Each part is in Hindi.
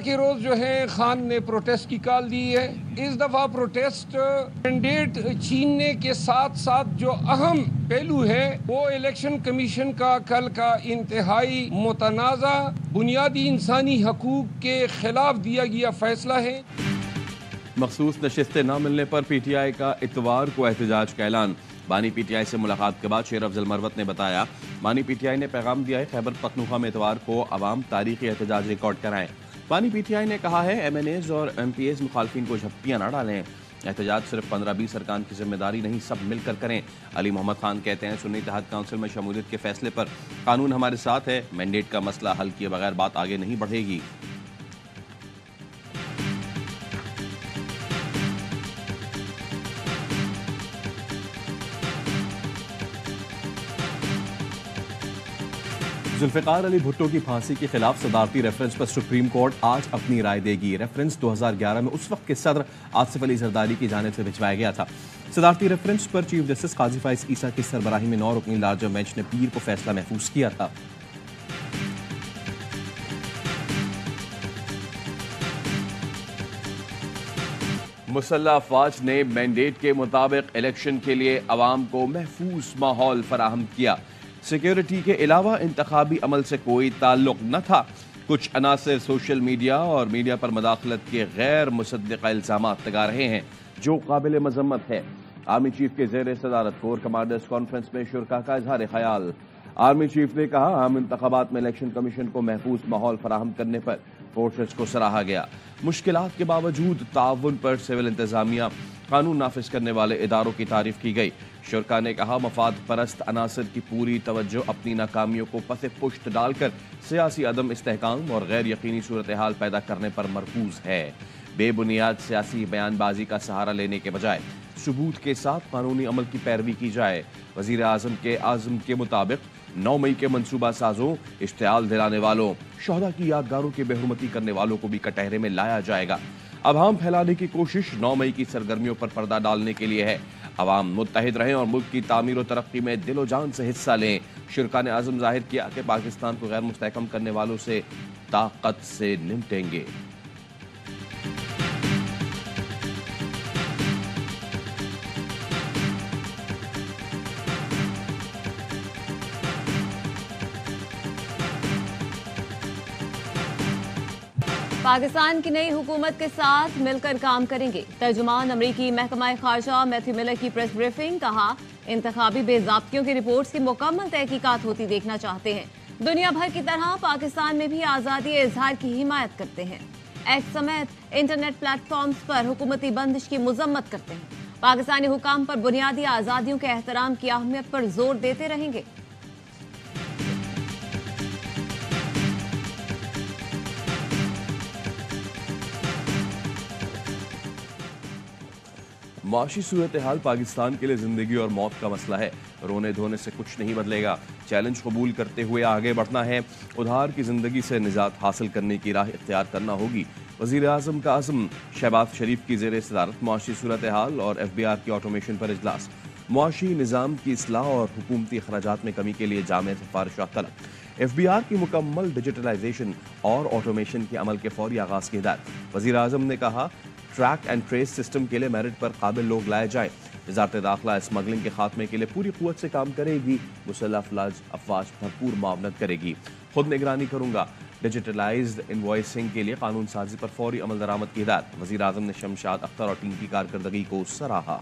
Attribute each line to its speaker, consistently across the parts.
Speaker 1: के रोज जो है खान ने प्रोटेस्ट की कॉल दी है। इस दफा प्रोटेस्ट मैंडेट छीनने के साथ साथ जो अहम पहलू है वो इलेक्शन कमीशन का कल का इंतहाई मुतनाज़ा बुनियादी इंसानी हकूक के खिलाफ दिया गया फैसला है।
Speaker 2: मखसूस नशिस्तें न मिलने पर PTI का इतवार को एहतजाज का ऐलान। बानी PTI से मुलाकात के बाद शेर अफजल मरवत ने बताया, बानी PTI ने पैगाम दिया है खैबर पख्तूनख्वा में इतवार को अवाम तारीखी एहतजाज रिकॉर्ड कराएं। बानी PTI ने कहा है MNAs और MPAs मुखालफिन को झप्पियां न डालें। एहतजाज सिर्फ 15-20 अरकान की जिम्मेदारी नहीं, सब मिलकर करें। अली मोहम्मद खान कहते हैं सुन्नी इत्तेहाद काउंसिल में शमूलियत के फैसले पर कानून हमारे साथ है, मैंडेट का मसला हल किए बगैर बात आगे नहीं बढ़ेगी। जुल्फिकार अली भुट्टो की फांसी के खिलाफ सदारती रेफरेंस पर सुप्रीम कोर्ट आज अपनी राय देगी। रेफरेंस 2011 में उस वक्त के सदर आसिफ अली जरदारी की जानिब से भिजवाया गया था। सदारती रेफरेंस पर चीफ जस्टिस काजी फाइज ईसा की सरबराही में 9 रुकनी लार्जर बेंच ने पीर को फैसला महफूज किया था। मुसल्लह अफवाज ने मैंडेट के मुताबिक इलेक्शन के लिए अवाम को महफूज माहौल फराहम किया। सिक्योरिटी के अलावा इंतखाबी अमल से कोई ताल्लुक न था। कुछ अनासर सोशल मीडिया और मीडिया पर मदाखलत के गैर मुसद्दिक़ा इल्ज़ामात लगा रहे हैं, जो काबिल मजम्मत है। आर्मी चीफ के ज़ेर सदारत कोर कमांडर्स कॉन्फ्रेंस में शुरका का इजहार ख्याल। आर्मी चीफ ने कहा, आम इंतखाबात में इलेक्शन कमीशन को महफूज माहौल फराहम करने पर फोर्सेस को सराहा गया। मुश्किलात के बावजूद ताउन पर सिविल इंतजामिया कानून नाफिज करने वाले इदारों की तारीफ की गई। शुरका ने कहा, मफाद परस्त अनासर की पूरी तवज्जो अपनी नाकामियों को पसे पुश्त डालकर सियासी अदम इस्तेहकाम और गैर यकीनी सूरत हाल पैदा करने पर मरकूज है। बेबुनियाद सियासी बयानबाजी का सहारा लेने के बजाय सबूत के साथ कानूनी अमल की पैरवी की जाए। वजीर आजम के आज़म के मुताबिक 9 मई के मनसूबा साजों, इश्तियाल दिलाने वालों, शहदा की यादगारों की बेहुरमती करने वालों को भी कटहरे में लाया जाएगा। अवाम फैलाने की कोशिश 9 मई की सरगर्मियों पर पर्दा डालने के लिए है। अवाम मुत्तहिद रहें और मुल्क की तामीर और तरक्की में दिलो जान से हिस्सा लें। शुरका ने आज़म जाहिर किया कि पाकिस्तान को गैर मुस्तहकम करने वालों से ताकत से निपटेंगे।
Speaker 3: पाकिस्तान की नई हुकूमत के साथ मिलकर काम करेंगे। तर्जुमान अमरीकी महकमा खारजा मैथ्यू मिलर की प्रेस ब्रीफिंग। कहा, इंतखाबी बेज़ाब्तियों की रिपोर्ट्स की मुकम्मल तहकीकात होती देखना चाहते हैं। दुनिया भर की तरह पाकिस्तान में भी आज़ादी इजहार की हिमायत करते हैं। एक्स समेत इंटरनेट प्लेटफॉर्म्स पर हुकूमती बंदिश की मजम्मत करते हैं। पाकिस्तानी हुकाम पर बुनियादी आज़ादियों के एहतराम की अहमियत पर जोर देते रहेंगे।
Speaker 2: माशी सूरत हाल पाकिस्तान के लिए जिंदगी और मौत का मसला है। रोने धोने से कुछ नहीं बदलेगा। चैलेंज कबूल करते हुए आगे बढ़ना है। उधार की जिंदगी से निजात हासिल करने की राह इख्तियार करना होगी। वजीर आजम का आज़म। शहबाज शरीफ की ज़ेर सदारत मुआशी सूरत हाल और FBR की ऑटोमेशन पर इजलास। मुआशी निज़ाम की इस्लाह और हुकूमती अखराजात में कमी के लिए जामे सिफारिशात तलब। FBR की मुकम्मल डिजिटलाइजेशन और ऑटोमेशन के अमल के फौरी आगाज की हिदायत। वजीर आजम ने कहा, ट्रैक एंड ट्रेस सिस्टम के लिए मेरिट पर काबिल लोग लाए जाए। वज़ारत दाखिला स्मगलिंग के खात्मे के लिए पूरी कुव्वत से काम करेगी। मुसल्लह अफवाज भरपूर मुआवनत करेगी। खुद निगरानी करूंगा। डिजिटलाइज्ड इनवॉइसिंग के लिए कानून साजी पर फौरी अमल दरामद की हिदायत। वज़ीर आज़म ने शमशाद अख्तर और टीम की कारकर्दगी को सराहा।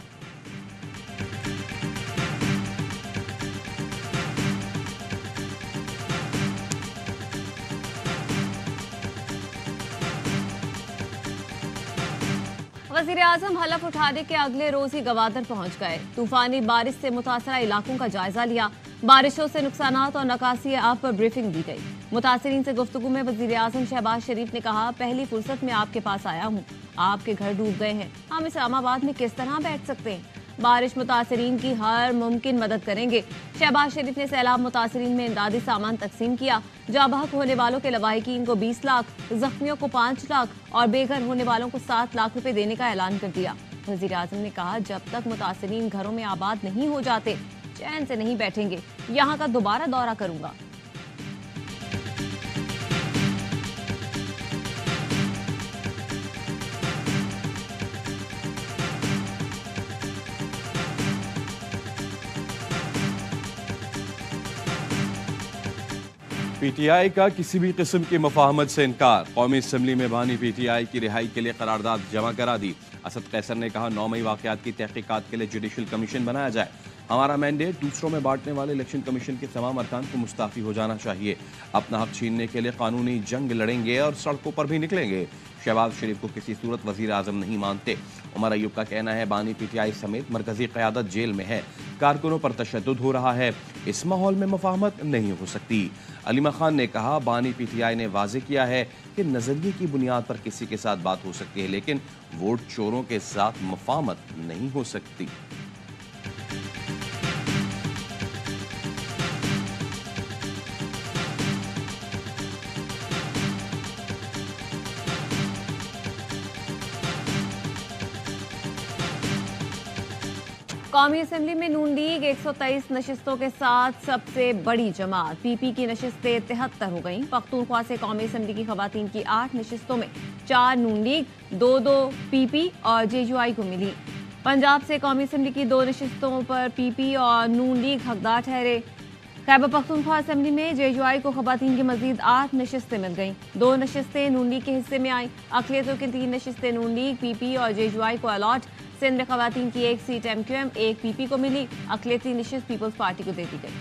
Speaker 3: वज़ीर आज़म हलफ उठाने के अगले रोज ही गवादर पहुंच गए। तूफानी बारिश से मुतासरा इलाकों का जायजा लिया। बारिशों से नुकसानात और नकासी आप पर ब्रीफिंग दी गई। मुतासरीन से गुफ्तगू में वज़ीर आज़म शहबाज शरीफ ने कहा, पहली फुर्सत में आपके पास आया हूँ। आपके घर डूब गए हैं, हम इस्लामाबाद में किस तरह बैठ सकते हैं। बारिश मुतासरीन की हर मुमकिन मदद करेंगे। शहबाज शरीफ ने सैलाब मुतासरीन में इमदादी सामान तकसीम किया। जाँ बहक होने वालों के लवाहिकीन को 20 लाख, जख्मियों को 5 लाख और बेघर होने वालों को 7 लाख रुपए देने का ऐलान कर दिया। वज़ीर आज़म ने कहा, जब तक मुतासरीन घरों में आबाद नहीं हो जाते, चैन से नहीं बैठेंगे। यहाँ का दोबारा दौरा करूंगा।
Speaker 2: PTI का किसी भी किस्म की मुफाहमत से इनकार। कौमी असम्बली में बानी PTI की रिहाई के लिए करारदाद जमा करा दी। असद कैसर ने कहा 9 मई वाकयात की तहकीकात के लिए जुडिशल कमीशन बनाया जाए। हमारा मैंडेट दूसरों में बांटने वाले इलेक्शन कमीशन के तमाम अरकान को मुस्ताफी हो जाना चाहिए। अपना हक छीनने के लिए कानूनी जंग लड़ेंगे और सड़कों पर भी निकलेंगे। शहबाज शरीफ को किसी सूरत वजीर आजम नहीं मानते। उमर अयूब का कहना है बानी PTI समेत मरकजी क़यादत जेल में है। कारकुनों पर तशद्दुद हो रहा है। इस माहौल में मुफाहमत नहीं हो सकती। अलीमा खान ने कहा बानी PTI ने वाजे किया है कि नजरिए की बुनियाद पर किसी के साथ बात हो सकती है, लेकिन वोट चोरों के साथ मुफाहमत नहीं हो सकती।
Speaker 3: कौमी असम्बली में नून लीग 123 नशिस्तों के साथ सबसे बड़ी जमात। PP की नशिस्तें 73 हो गईं। पख्तूनख्वा से कौमी असम्बली की खवातीन की 8 नशिस्तों में 4 नून लीग, 2 PP और JUI को मिली। पंजाब से कौमी असम्बली की 2 नशिस्तों पर PP और नून लीग हकदार ठहरे। खैबर पख्तूनख्वा असम्बली में JUI को खवातीन की मजीद 8 नशिस्तें मिल गईं। 2 नशिस्तें नून लीग के हिस्से में आईं। अक़लियतों की 3 नशिस्तें नून लीग, PP और JUI को अलॉट। सिंध में खवातीन की 1 सीट MQM, 1 PP को मिली। अक़लियती नशिस्त पीपल्स पार्टी को दे दी गई।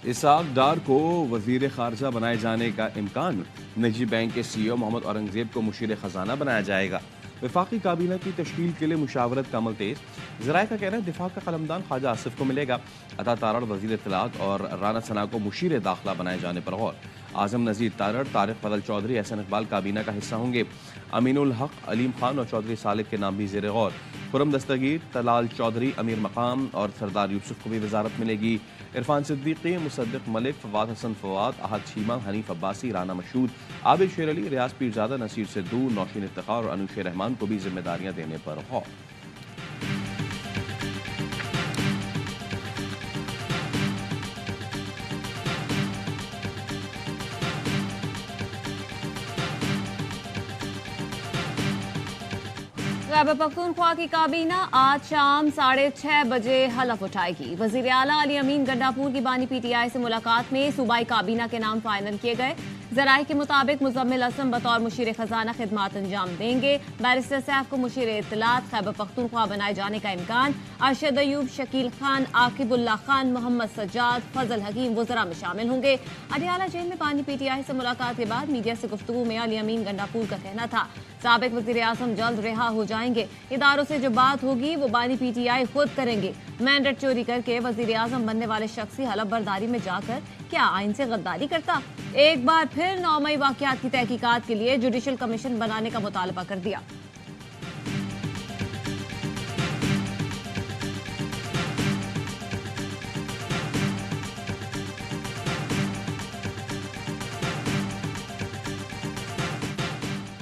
Speaker 2: इसाक डार को वजीर खारजा बनाए जाने का इम्कान। निजी बैंक के CEO मोहम्मद औरंगजेब को मुशीर खजाना बनाया जाएगा। वफाकी काबीना की तश्कील के लिए मुशावरत का अमल तेज। ज़राए का कहना है दिफा का कलमदान ख्वाजा आसिफ को मिलेगा। अता तारड़ वजीर इत्तलात और राना सना को मुशीर दाखिला बनाए जाने पर गौर। आजम नज़ीर तारड़, तारिक फजल चौधरी, एहसन इकबाल काबीना का हिस्सा होंगे। अमीनुल हक, अलीम खान और चौधरी सालिक के नाम भी ज़ेर गौर। खुरम दस्तगीर, तलाल चौधरी, अमीर मकाम और सरदार यूसुफ को भी वजारत मिलेगी। इरफान सिद्दीकी, मुसद्दिक मलिक, फवाद हसन फवाद, अहद शीमा, हनीफ अब्बासी, राना मशहूद, आबिद शेर अली, रियाज पीरजादा, नसीर सिद्धू, नौशीन इफ्तिखार और अनुशे रहमान को भी जिम्मेदारियां देने पर गौर।
Speaker 3: खैबर पख्तूनख्वा की काबीना आज शाम 6:30 बजे हलफ उठाएगी। वजीर आला अली अमीन गंडापुर की बानी PTI से मुलाकात में सूबाई काबीना के नाम फाइनल किए गए। ज़राए के मुताबिक मुज़म्मिल असम बतौर मुशीर खजाना खिदमात अंजाम देंगे। बैरिस्टर सैफ को मुशीर इत्तलात खैबर पख्तूनख्वा बनाए जाने का इम्कान। अरशद अयूब, शकील खान, आकिबुल्ला खान, मोहम्मद सज्जाद, फजल हकीम वज़रा में शामिल होंगे। अडियाला जेल में बानी PTI से मुलाकात के बाद मीडिया से गुफ्तगू में अली अमीन गंडापुर का कहना था साबिक वज़ीर आज़म जल्द रिहा हो जाएंगे। इदारों से जो बात होगी वो बानी PTI खुद करेंगे। मैंडेट चोरी करके वज़ीर आज़म बनने वाले शख्स हलफ बर्दारी में जाकर क्या आइन से गद्दारी करता? एक बार फिर 9 मई वाकयात की तहकीकात के लिए जुडिशल कमीशन बनाने का मुतालबा कर दिया।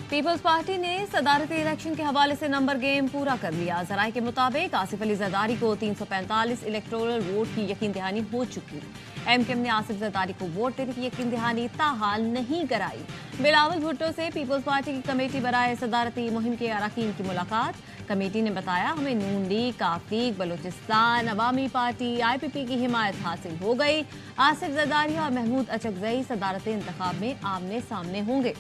Speaker 3: पीपल्स पार्टी ने सदारती इलेक्शन के हवाले से नंबर गेम पूरा कर लिया। ज़राए के मुताबिक आसिफ अली जरदारी को 345 इलेक्टोरल वोट की यकीन दहानी हो चुकी। MKM ने आसिफ जरदारी को वोट देने की यकीन दहानी ताहाल नहीं कराई। बिलावल भुट्टो से पीपल्स पार्टी की कमेटी बराए सदारती मुहिम के अरकान की मुलाकात। कमेटी ने बताया हमें नून लीग, काफ लीग, बलूचिस्तान अवामी पार्टी, IPP की हिमायत हासिल हो गई। आसिफ जरदारी और महमूद अचकजई सदारती इंतखाब में आमने सामने होंगे।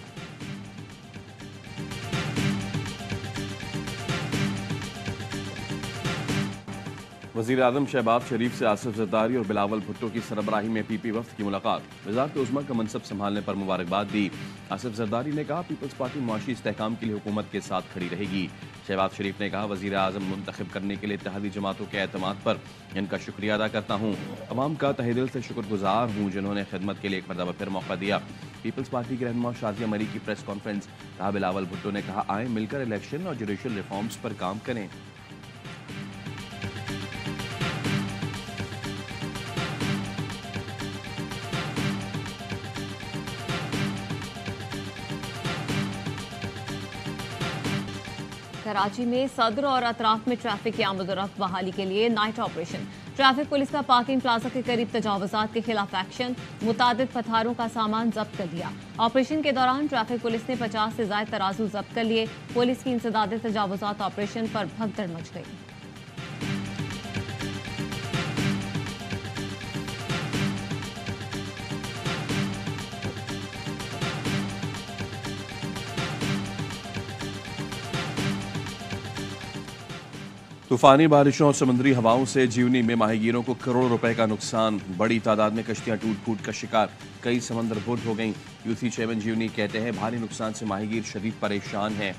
Speaker 2: वज़ीर आज़म शहबाज शरीफ से आसिफ जरदारी और बिलावल भुट्टो की सरबराही में PP वफ्द की मुलाकात। वज़ारत उज़्मा का मनसब संभालने पर मुबारकबाद दी। आसिफ जरदारी ने कहा पीपल्स पार्टी मुआशी इस्तेहकाम के लिए हुकूमत के साथ खड़ी रहेगी। शहबाज शरीफ ने कहा वज़ीर आज़म मुंतखब करने के लिए इत्तेहादी जमातों के एतमाद पर इनका शुक्रिया अदा करता हूँ। अवाम का तहे दिल से शुक्रगुजार हूँ जिन्होंने खिदमत के लिए एक मरतबा फिर मौका दिया। पीपल्स पार्टी के रहनुमा शाजिया मरी की प्रेस कॉन्फ्रेंस। कहा बिलावल भुट्टो ने कहा आए मिलकर इलेक्शन और जुडिशल रिफॉर्म्स पर काम करें।
Speaker 3: कराची में सदर और अतराफ में ट्रैफिक की आमदोरफ्त बहाली के लिए नाइट ऑपरेशन। ट्रैफिक पुलिस का पार्किंग प्लाजा के करीब तजावुजात के खिलाफ एक्शन, मुतादिद पथारों का सामान जब्त कर लिया। ऑपरेशन के दौरान ट्रैफिक पुलिस ने 50 से ज्यादा तराजू जब्त कर लिए। पुलिस की इंसदाद तजावुजात ऑपरेशन पर भगदड़ मच गई।
Speaker 2: तूफानी बारिशों और समुद्री हवाओं से जीवनी में माहीगीरों को करोड़ों रुपए का नुकसान। बड़ी तादाद में कश्तियां टूट फूट का शिकार, कई समंदर बुर्द हो गईं। यूसी चेयरमैन जीवनी कहते हैं भारी नुकसान से माहीगीर शदीद परेशान हैं।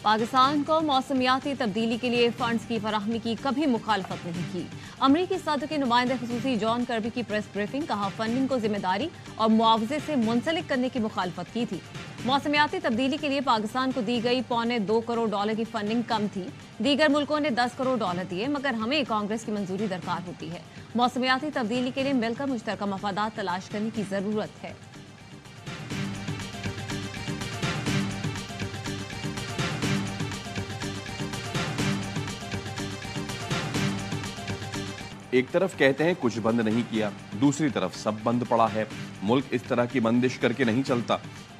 Speaker 3: पाकिस्तान को मौसमियाती तब्दीली के लिए फंड्स की फराहमी की कभी मुखालफत नहीं की। अमरीकी सदर के नुमाइंदे खुसूसी जॉन कर्बी की प्रेस ब्रीफिंग, कहा फंडिंग को जिम्मेदारी और मुआवजे से मुंसलिक करने की मुखालफत की थी। मौसमियाती तब्दीली के लिए पाकिस्तान को दी गई $2.25 करोड़ की फंडिंग कम थी। दीगर मुल्कों ने $10 करोड़ दिए, मगर हमें कांग्रेस की मंजूरी दरकार होती है। मौसमियाती तब्दीली के लिए मिलकर मुश्तरका मफादात तलाश करने की जरूरत है।
Speaker 2: एक तरफ कहते हैं कुछ बंद नहीं किया, दूसरी तरफ सब बंद पड़ा है। मुल्क इस तरह की बंदिश करके नहीं चलता।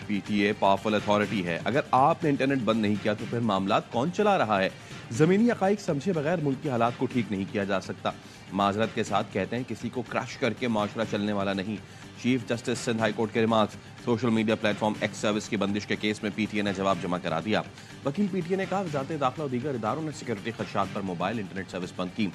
Speaker 2: पीटीए पावरफुल अथॉरिटी है। अगर आपने इंटरनेट बंद नहीं किया तो फिर मामला कौन चला रहा है? जमीनी हकाइक समझे बगैर मुल्क के हालात को ठीक नहीं किया जा सकता। माजरत के साथ कहते हैं किसी को क्रश करके माशरा चलने वाला नहीं। Chief justice Sindh high court के remarks. Social media platform X service की बंदिश के केस में पीटीए ने जवाब जमा करा दिया। वकील पीटीए ने कहा वजारत दाखिला और दीगर इदारों ने सिक्योरिटी खदशात पर मोबाइल इंटरनेट सर्विस बंद की।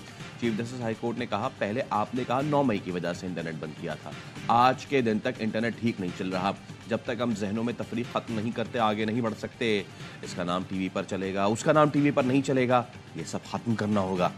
Speaker 2: चीफ जस्टिस हाई कोर्ट ने कहा पहले आपने कहा 9 मई की वजह से इंटरनेट बंद किया था। आज के दिन तक इंटरनेट ठीक नहीं चल रहा। जब तक हम जहनों में तफरीक खत्म नहीं करते आगे नहीं बढ़ सकते। इसका नाम टीवी पर चलेगा, उसका नाम टीवी पर नहीं चलेगा, ये सब खत्म करना होगा।